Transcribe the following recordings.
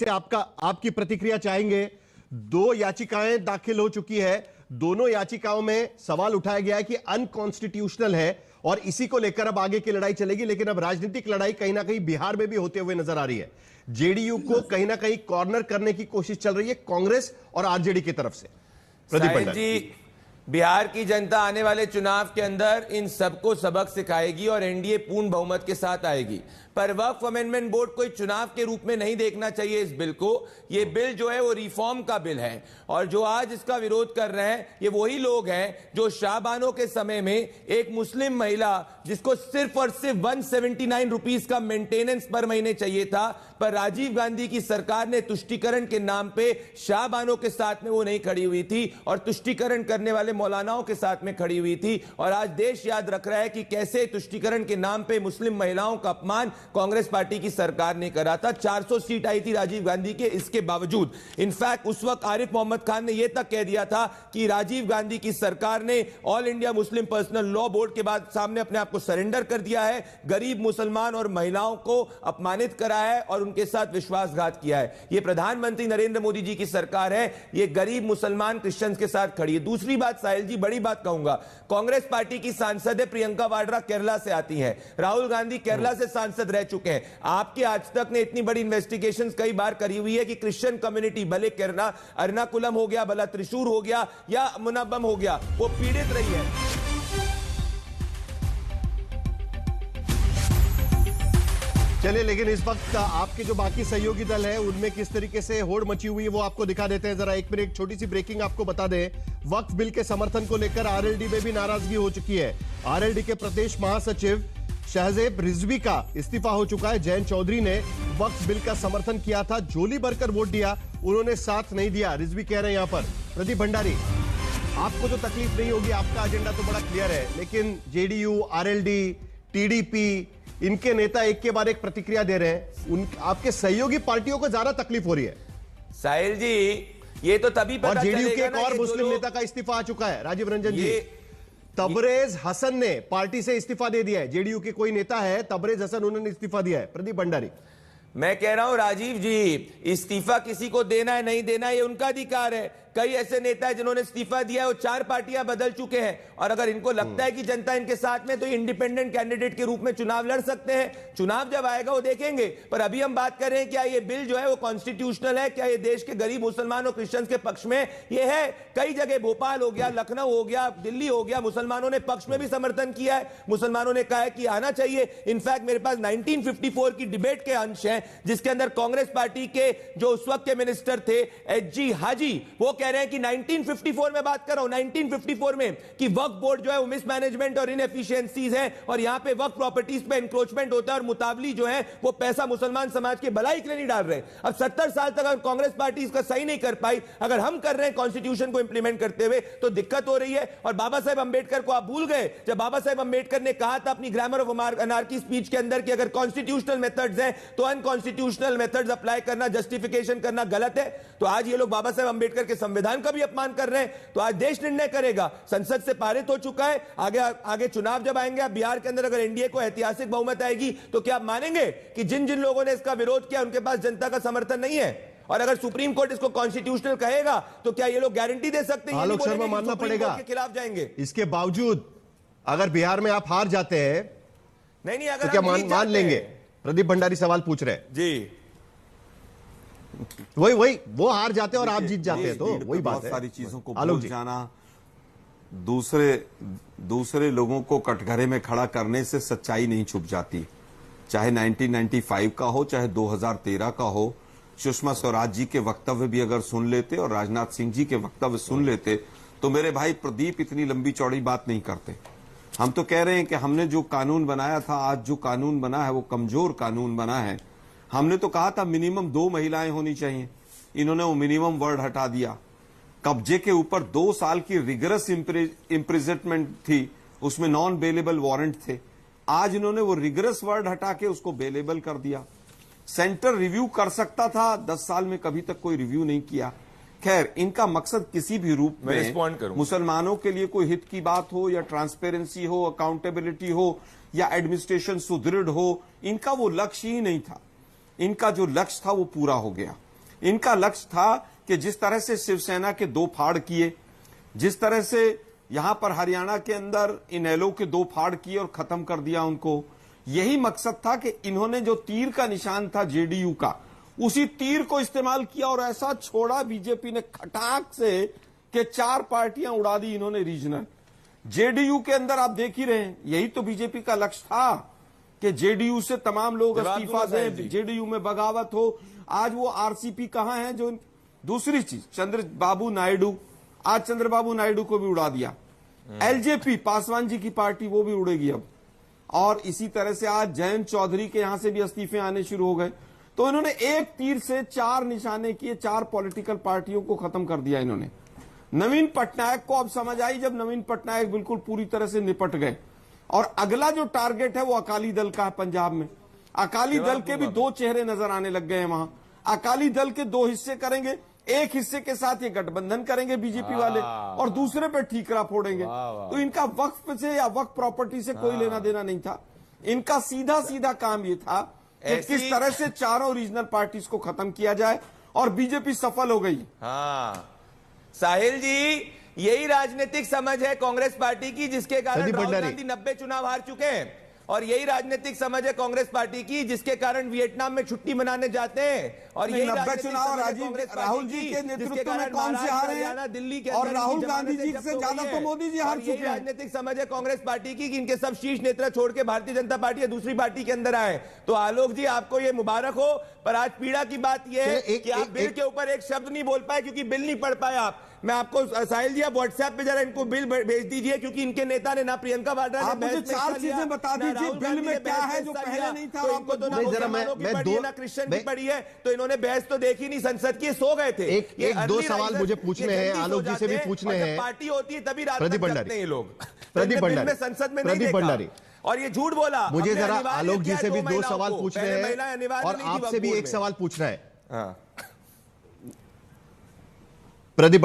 से आपकी प्रतिक्रिया चाहेंगे। 2 याचिकाएं दाखिल हो चुकी है, दोनों याचिकाओं में सवाल उठाया गया है कि अनकॉन्स्टिट्यूशनल है और इसी को लेकर अब आगे की लड़ाई चलेगी। लेकिन अब राजनीतिक लड़ाई कहीं ना कहीं बिहार में भी होते हुए नजर आ रही है। जेडीयू को कहीं ना कहीं कॉर्नर करने की कोशिश चल रही है कांग्रेस और आरजेडी की तरफ से। प्रदीप भंडारी, बिहार की जनता आने वाले चुनाव के अंदर इन सबको सबक सिखाएगी और एनडीए पूर्ण बहुमत के साथ आएगी। पर वक्फ अमेंडमेंट बोर्ड कोई चुनाव के रूप में नहीं देखना चाहिए इस बिल को। ये बिल जो है वो रिफॉर्म का बिल है और जो आज इसका विरोध कर रहे हैं ये वही लोग हैं जो शाहबानों के समय में एक मुस्लिम महिला जिसको सिर्फ और सिर्फ 179 रुपीस का मेंटेनेंस पर महीने चाहिए था, पर राजीव गांधी की सरकार ने तुष्टीकरण के नाम पे शाहबानों के साथ में वो नहीं खड़ी हुई थी और तुष्टीकरण करने वाले मौलानाओं के साथ में खड़ी हुई थी। और आज देश याद रख रहा है कि कैसे तुष्टीकरण के नाम पे मुस्लिम महिलाओं का अपमान कांग्रेस पार्टी की सरकार ने करा था। 400 सीट आई थी राजीव गांधी के, इसके बावजूद इनफैक्ट उस वक्त आरिफ मोहम्मद खान ने यह तक कह दिया था कि राजीव गांधी की सरकार ने all India Muslim personal law board के बाद सामने अपने आप को सरेंडर कर दिया है, गरीब मुसलमान और महिलाओं को अपमानित करा है और उनके साथ विश्वासघात किया है। यह प्रधानमंत्री नरेंद्र मोदी जी की सरकार है, यह गरीब मुसलमान क्रिश्चियंस के साथ खड़ी है। दूसरी बात साहिल जी, बड़ी बात कहूंगा, कांग्रेस पार्टी की सांसद है प्रियंका वाड्रा, केरला से आती है, राहुल गांधी केरला से सांसद रह चुके हैं। आपके आज तक ने इतनी बड़ी इन्वेस्टिगेशंस कई बार करी हुई है कि क्रिश्चियन कम्युनिटी भले केरला एर्नाकुलम हो गया, भला त्रिशूर हो गया या मुनव्वम हो गया, वो पीड़ित रही है। चलिए, लेकिन इस वक्त आपके जो बाकी सहयोगी दल है उनमें किस तरीके से होड़ मची हुई है वो आपको दिखा देते हैं। जरा एक मिनट, एक छोटी सी ब्रेकिंग आपको बता दें। वक्फ बिल के समर्थन को लेकर आरएलडी में भी नाराजगी हो चुकी है। आरएलडी के प्रदेश महासचिव शहजेब रिजवी का इस्तीफा हो चुका है। जयंत चौधरी ने वक्फ बिल का समर्थन किया था, झोली भरकर वोट दिया, उन्होंने साथ नहीं दिया, रिजवी कह रहे हैं यहां पर। प्रदीप भंडारी, आपको तो तकलीफ नहीं होगी, आपका एजेंडा तो बड़ा क्लियर है, लेकिन जेडीयू, आरएलडी, टीडीपी, इनके नेता एक के बाद एक प्रतिक्रिया दे रहे हैं। आपके सहयोगी पार्टियों को ज्यादा तकलीफ हो रही है। साहिल जी, ये तो तभी पता और जेडीयू के एक ना और मुस्लिम नेता का इस्तीफा आ चुका है, राजीव रंजन जी। तबरेज हसन ने पार्टी से इस्तीफा दे दिया है। जेडीयू के कोई नेता है तबरेज हसन, उन्होंने इस्तीफा दिया है। प्रदीप भंडारी, मैं कह रहा हूं राजीव जी, इस्तीफा किसी को देना है नहीं देना है ये उनका अधिकार है। कई ऐसे नेता हैं जिन्होंने इस्तीफा दिया है, वो 4 पार्टियां बदल चुके हैं और अगर इनको लगता है कि जनता इनके साथ में तो इंडिपेंडेंट कैंडिडेट के रूप में चुनाव लड़ सकते हैं। चुनाव जब आएगा वो देखेंगे। पर अभी हम बात कर रहे हैं क्या ये बिल जो है वो कॉन्स्टिट्यूशनल है, क्या ये देश के गरीब मुसलमान और क्रिश्चियंस के पक्ष में ये है। कई जगह भोपाल हो गया, लखनऊ हो गया, दिल्ली हो गया, मुसलमानों ने पक्ष में भी समर्थन किया है। मुसलमानों ने कहा है कि आना चाहिए। इनफैक्ट मेरे पास 1954 की डिबेट के अंश हैं जिसके अंदर कांग्रेस पार्टी के जो उस वक्त के मिनिस्टर थे एच.जी. हाजी, वो कह रहे हैं कि 1954 में बात कर रहा हूं, 1954 में, कि वक्फ बोर्ड जो है वो मिसमैनेजमेंट और इनएफिशिएंसीज है और यहां पे वक्फ प्रॉपर्टीज पे इंक्रोचमेंट होता है और मुतावली जो है वो पैसा मुसलमान समाज के भलाई के लिए नहीं डाल रहे। अब 70 साल तक अगर कांग्रेस पार्टी इसका सही नहीं कर पाई, अगर हम कर रहे हैं कॉन्स्टिट्यूशन को इंप्लीमेंट करते हुए, तो दिक्कत हो रही है। और बाबा साहेब अंबेडकर को आप भूल गए, जब बाबा साहेब अंबेडकर ने कहा था अपनी ग्रामर ऑफ अनार्की स्पीच के अंदर कि अगर कॉन्स्टिट्यूशनल मेथड्स हैं तो अनकॉन्स्टिट्यूशनल मेथड्स अप्लाई करना, जस्टिफिकेशन करना गलत है। तो आज ये लोग बाबा साहेब अंबेडकर के संविधान का भी अपमान कर रहे हैं। तो आज देश निर्णय करेगा, संसद से पारित हो चुका है। आगे चुनाव जब आएंगे, बिहार के अंदर अगर एनडीए को ऐतिहासिक बहुमत आएगी तो क्या आप मानेंगे कि जिन जिन लोगों ने इसका विरोध किया उनके पास जनता का समर्थन नहीं है? और अगर सुप्रीम कोर्ट इसको कॉन्स्टिट्यूशनल कहेगा तो क्या ये लोग गारंटी दे सकते हैं आलोक शर्मा मानना पड़ेगा के खिलाफ जाएंगे? इसके बावजूद अगर बिहार में आप हार जाते हैं नहीं अगर तो क्या मान लेंगे? प्रदीप भंडारी सवाल पूछ रहे हैं जी। वही वो हार जाते हैं और आप जीत जाते हैं, तो वही बात है। सारी चीजों को भूल जाना, दूसरे लोगों को कटघरे में खड़ा करने से सच्चाई नहीं छुप जाती। चाहे 1995 का हो, चाहे 2013 का हो, सुषमा स्वराज जी के वक्तव्य भी अगर सुन लेते और राजनाथ सिंह जी के वक्तव्य सुन लेते तो मेरे भाई प्रदीप इतनी लंबी चौड़ी बात नहीं करते। हम तो कह रहे हैं कि हमने जो कानून बनाया था, आज जो कानून बना है वो कमजोर कानून बना है। हमने तो कहा था मिनिमम 2 महिलाएं होनी चाहिए, इन्होंने वो मिनिमम वर्ड हटा दिया। कब्जे के ऊपर 2 साल की रिगरस इम्प्रिजनमेंट थी, उसमें नॉन बेलेबल वारंट थे। आज इन्होंने वो रिगरस वर्ड हटा के उसको बेलेबल कर दिया। सेंटर रिव्यू कर सकता था, 10 साल में कभी तक कोई रिव्यू नहीं किया। खैर, इनका मकसद किसी भी रूप में मुसलमानों के लिए कोई हित की बात हो या ट्रांसपेरेंसी हो, अकाउंटेबिलिटी हो या एडमिनिस्ट्रेशन सुदृढ़ हो, इनका वो लक्ष्य ही नहीं था। इनका जो लक्ष्य था वो पूरा हो गया। इनका लक्ष्य था कि जिस तरह से शिवसेना के 2 फाड़ किए, जिस तरह से यहां पर हरियाणा के अंदर इनेलो के 2 फाड़ किए और खत्म कर दिया उनको, यही मकसद था कि इन्होंने जो तीर का निशान था जेडीयू का, उसी तीर को इस्तेमाल किया और ऐसा छोड़ा बीजेपी ने खटाक से कि 4 पार्टियां उड़ा दी इन्होंने रीजनल। जेडीयू के अंदर आप देख ही रहे हैं, यही तो बीजेपी का लक्ष्य था कि जेडीयू से तमाम लोग इस्तीफा दें, जेडीयू में बगावत हो। आज वो आरसीपी कहां है जो, दूसरी चीज चंद्रबाबू नायडू, आज चंद्रबाबू नायडू को भी उड़ा दिया। एलजेपी पासवान जी की पार्टी वो भी उड़ेगी अब, और इसी तरह से आज जयंत चौधरी के यहां से भी इस्तीफे आने शुरू हो गए। तो इन्होंने एक तीर से 4 निशाने किए, 4 पॉलिटिकल पार्टियों को खत्म कर दिया इन्होंने। नवीन पटनायक को अब समझ आई, जब नवीन पटनायक बिल्कुल पूरी तरह से निपट गए, और अगला जो टारगेट है वो अकाली दल का है। पंजाब में अकाली दल के भी 2 चेहरे नजर आने लग गए हैं वहां। अकाली दल के 2 हिस्से करेंगे, एक हिस्से के साथ ये गठबंधन करेंगे बीजेपी वाले, और दूसरे पे ठीकरा फोड़ेंगे। तो इनका वक्फ से या वक्फ प्रॉपर्टी से कोई लेना देना नहीं था। इनका सीधा सीधा काम ये था कि किस तरह से 4 रीजनल पार्टीज को खत्म किया जाए, और बीजेपी सफल हो गई। हाँ साहिल जी, यही राजनीतिक समझ है कांग्रेस पार्टी की, जिसके कारण राहुल गांधी 90 चुनाव हार चुके हैं। और यही राजनीतिक समझ है कांग्रेस पार्टी की, जिसके कारण वियतनाम में छुट्टी मनाने जाते हैं। और यही 90 चुनाव राहुल जी के नेतृत्व में कौन से हारे हैं? दिल्ली के, और राहुल गांधी जी से ज्यादा तो मोदी जी हार चुके हैं। राजनीतिक समझ है कांग्रेस पार्टी की कि इनके सब शीर्ष नेता छोड़ के भारतीय जनता पार्टी या दूसरी पार्टी के अंदर आए। तो आलोक जी, आपको ये मुबारक हो, पर आज पीड़ा की बात यह है कि आप बिल के ऊपर एक शब्द नहीं बोल पाए, क्योंकि बिल नहीं पढ़ पाए आप। मैं आपको साहिल जी, आप व्हाट्सएप पे जरा इनको बिल भेज दीजिए, क्योंकि इनके नेता ने ना प्रियंका वाड्रा ने मुझे 4 चीजें बता दीजिए बिल में क्या है जो पहले नहीं था। तो इनको तो ना मुसलमानों की पढ़ी है ना क्रिश्चियन की पढ़ी है, तो इन्होंने बहस तो देखी नहीं संसद की, सो गए थे। एक 2 सवाल मुझे पूछने हैं, आलोक जी से भी पूछने हैं। पार्टी होती है तभी रात प्रदीप भंडारी ये लोग प्रदीप भंडारी संसद में प्रदीप भंडारी, और ये झूठ बोला। मुझे जरा आलोक जी से भी 2 सवाल पूछने हैं, और आपसे भी एक सवाल पूछना है। प्रदीप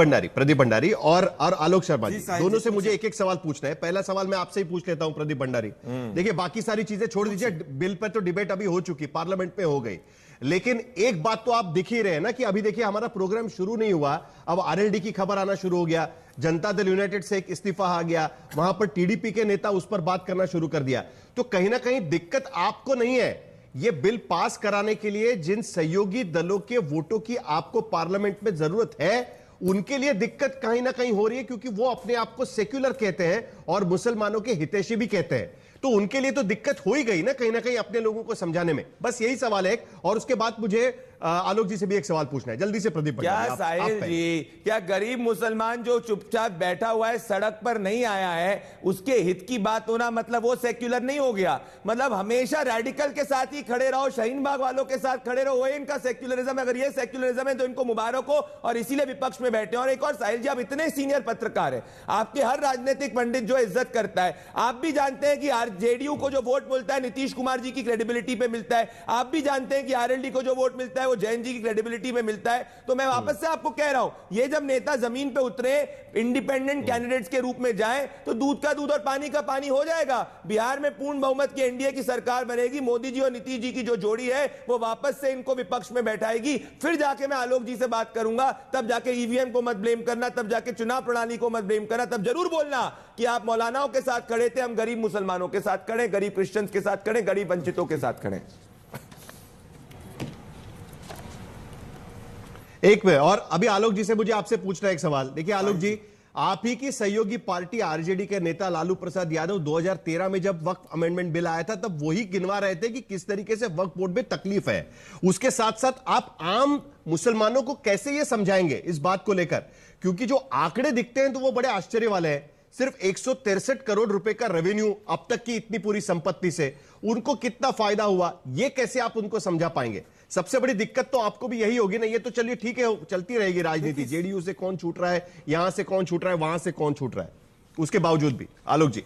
भंडारी और आलोक शर्मा जी, दोनों से मुझे एक सवाल पूछना है। पहला सवाल मैं आपसे ही पूछ लेता हूं प्रदीप भंडारी। देखिए, बाकी सारी चीजें छोड़ दीजिए, बिल पर तो डिबेट अभी हो चुकी, पार्लियामेंट में हो गई, लेकिन एक बात तो आप दिख ही रहे हैं ना कि अभी देखिए हमारा प्रोग्राम शुरू नहीं हुआ, अब आरएलडी की खबर आना शुरू हो गया, जनता दल यूनाइटेड से एक इस्तीफा आ गया, वहां पर टीडीपी के नेता उस पर बात करना शुरू कर दिया। तो कहीं ना कहीं दिक्कत आपको नहीं है, यह बिल पास कराने के लिए जिन सहयोगी दलों के वोटों की आपको पार्लियामेंट में जरूरत है, उनके लिए दिक्कत कहीं ना कहीं हो रही है, क्योंकि वो अपने आप को सेक्युलर कहते हैं और मुसलमानों के हितैषी भी कहते हैं। तो उनके लिए तो दिक्कत हो ही गई ना कहीं अपने लोगों को समझाने में। बस यही सवाल है, और उसके बाद मुझे आलोक जी से भी एक सवाल पूछना है, जल्दी से प्रदीप। क्या साहिल जी, क्या गरीब मुसलमान जो चुपचाप बैठा हुआ है, सड़क पर नहीं आया है, उसके हित की बात होना मतलब वो सेक्युलर नहीं हो गया? मतलब हमेशा रेडिकल के साथ ही खड़े रहो, शाहीन बाग वालों के साथ खड़े रहो, वो इनका सेक्युलरिज्म। अगर ये सेक्युलरिज्म है तो इनको मुबारक हो, और इसीलिए विपक्ष में बैठे। और एक और साहिल जी, आप इतने सीनियर पत्रकार है, आपके हर राजनीतिक पंडित जो इज्जत करता है, आप भी जानते हैं कि जेडीयू को जो वोट मिलता है नीतीश कुमार जी की क्रेडिबिलिटी पे मिलता है। आप भी जानते हैं कि आरएलडी को जो वोट मिलता है वो जयंत जी की क्रेडिबिलिटी में मिलता है। तो मैं वापस से आपको कह रहा हूं, ये जब नेता जमीन पे उतरे, इंडिपेंडेंट कैंडिडेट्स के रूप में जाएं, तो दूध का दूध और पानी का पानी हो जाएगा। बिहार में पूर्ण बहुमत की एनडीए की सरकार बनेगी, मोदी जी और नीतीश जी की जो जोड़ी है वो वापस से इनको विपक्ष में बैठाएगी। फिर जाके मैं आलोक जी से बात करूंगा, तब जाके ईवीएम को मत ब्लेम करना, तब जाके चुनाव प्रणाली को मत ब्लेम करना, तब जरूर बोलना कि आप मौलानाओं के साथ खड़े थे, हम गरीब मुसलमानों के साथ खड़े, गरीब क्रिश्चियंस के साथ खड़े, गरीब वंचितों के साथ खड़े। एक में, और अभी आलोक जी से मुझे आपसे पूछना है एक सवाल। देखिए आलोक जी, आप ही की सहयोगी पार्टी आरजेडी के नेता लालू प्रसाद यादव 2013 में जब वक्फ अमेंडमेंट बिल आया था, तब वही गिनवा रहे थे कि किस तरीके से वक्फ बोर्ड में तकलीफ है। उसके साथ साथ आप आम मुसलमानों को कैसे यह समझाएंगे इस बात को लेकर, क्योंकि जो आंकड़े दिखते हैं तो वो बड़े आश्चर्य वाले हैं। सिर्फ 163 करोड़ रुपए का रेवेन्यू अब तक की इतनी पूरी संपत्ति से उनको कितना फायदा हुआ, ये कैसे आप उनको समझा पाएंगे? सबसे बड़ी दिक्कत तो आपको भी यही होगी ना। ये तो चलिए ठीक है, चलती रहेगी राजनीति, जेडीयू से कौन छूट रहा है, यहां से कौन छूट रहा है, वहां से कौन छूट रहा है, उसके बावजूद भी। आलोक जी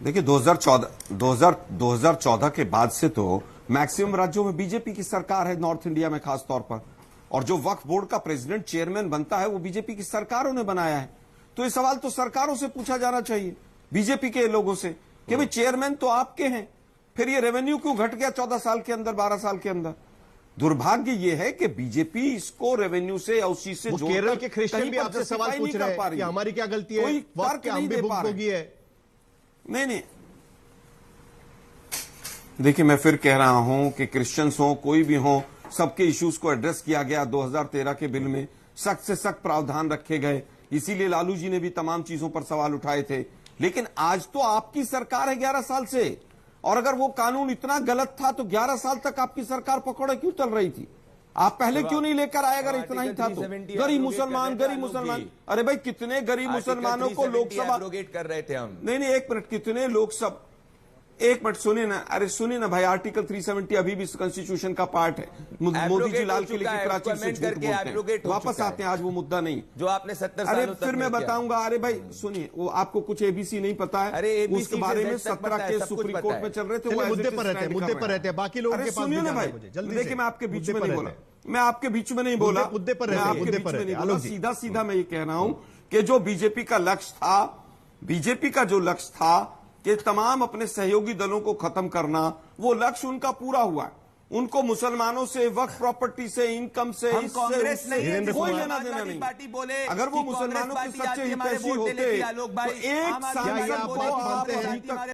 देखिए, 2014 के बाद से तो मैक्सिमम राज्यों में बीजेपी की सरकार है, नॉर्थ इंडिया में खास तौर पर, और जो वक्फ बोर्ड का प्रेसिडेंट चेयरमैन बनता है वो बीजेपी की सरकारों ने बनाया है। तो ये सवाल तो सरकारों से पूछा जाना चाहिए, बीजेपी के लोगों से, कि भाई चेयरमैन तो आपके हैं, फिर ये रेवेन्यू क्यों घट गया 14 साल के अंदर, 12 साल के अंदर? दुर्भाग्य ये है कि बीजेपी इसको रेवेन्यू से या उसी से वो जोड़कर केरल के क्रिश्चियन कहीं भी पर आपसे सवाल justify पूछ नहीं रहे कर पा हैं रही कि है। हमारी क्या गलती है, कोई वक्त तर्क के हम नहीं भी दे पा रहे। भुगतोगी है। नहीं देखिए, मैं फिर कह रहा हूं कि क्रिश्चियंस हो कोई भी हो, सबके इश्यूज को एड्रेस किया गया 2013 के बिल में, सख्त से सख्त प्रावधान रखे गए, इसीलिए लालू जी ने भी तमाम चीजों पर सवाल उठाए थे। लेकिन आज तो आपकी सरकार है 11 साल से, और अगर वो कानून इतना गलत था तो 11 साल तक आपकी सरकार पकौड़े क्यों चल रही थी? आप पहले क्यों नहीं लेकर आए? अगर इतना ही था तो गरीब मुसलमान, अरे भाई कितने गरीब मुसलमानों को लोकसभा कर रहे थे हम। नहीं, एक मिनट, कितने लोकसभा, एक मिनट सुनिए ना, अरे सुनिए ना भाई, आर्टिकल 370 अभी भी कॉन्स्टिट्यूशन का पार्ट है। मोदी जी लाल किले की प्राचीर से झूठ बोलते हैं। वापस आते हैं, आज वो मुद्दा नहीं जो आपने 70 अरे सालों तक फिर मैं बताऊंगा। अरे भाई सुनिए, वो आपको कुछ एबीसी नहीं पता है, अरे ABC उसके बारे में से 17 केस सुप्रीम कोर्ट में चल रहे थे। चलिए, मुद्दे पर रहते हैं, बाकी लोगों के पास सुनिए भी ना जाना भाई, है मुझे, जल्दी देखिए से। मैं आपके बीच में मुद्दे नहीं पर बोला, रहते मैं आपके बीच में नहीं बोला, मुद्दे पर मैं रहते हैं, आपके मुद्दे बीच पर में रहते नहीं हैं, बोला। आलोक जी। सीधा सीधा मैं ये कह रहा हूं कि जो बीजेपी का लक्ष्य था, बीजेपी का जो लक्ष्य था कि तमाम अपने सहयोगी दलों को खत्म करना, वो लक्ष्य उनका पूरा हुआ है। उनको मुसलमानों से, वक्फ प्रॉपर्टी से, इनकम से, हम कांग्रेस नहीं है, कोई लेना देना नहीं। पार्टी बोले अगर वो कि मुसलमानों के कांग्रेस सच्चे पार्टी हितैषी आती है, होते आलोक तो भाई, एक आम आदमी सांसद पार्टी को बोले कि आप कांग्रेस अभी पार्टी तक हमारे